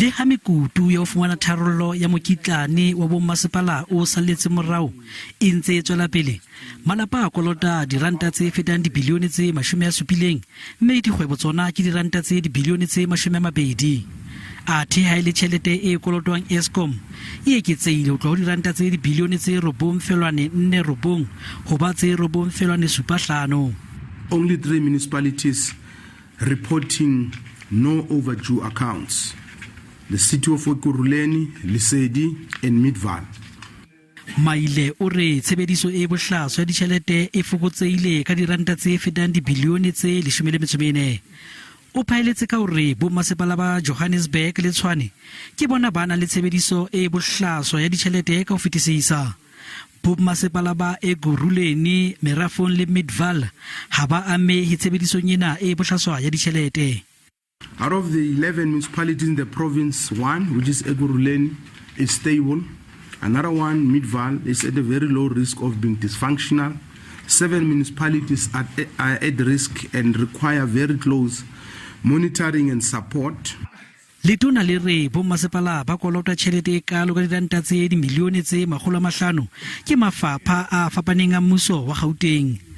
Le ha mekutu ya ho fumana tharollo ya mokitlane wa Bomasepala o saletse morao e ntse e tswela pele, malapa a kolota diranta tse fetang dibilione tse 70, mme dikgwebo tsona ke diranta tse dibilione tse 20. Athe ha ile tjhelete e kolotwang Eskom e eketsehile ho tloha ho diranta tse dibilione tse 9.49 ho ba tse 9.75. Only 3 municipalities reporting no overdue accounts: the city of Ekurhuleni, Lesedi and Midvaal. Maile o re tshebediso e bohlaswa ya ditjhelete e fokotseile ka diranta tse fetang dibilione tse 14. O phaeletse ka hore Bomasepala ba Johannesburg le Tshwane ke bona bana le tshebediso e bohlaswa ya ditjhelete ka ho fetisisa. Bomasepala ba Ekurhuleni, Merafong le Midvaal ha ba amehe tshebedisong ena e bohlaswa ya ditjhelete. Out of the 11 municipalities in the province, one, which is Ekurhuleni, is stable. Another one, Midvaal, is at a very low risk of being dysfunctional. 7 municipalities are at risk and require very close monitoring and support. Letona le re Bomasepala ba kolota tjhelete e kalo ka diranta tse dimilione tse 500 ke mafapha a fapaneng a mmuso wa Gauteng.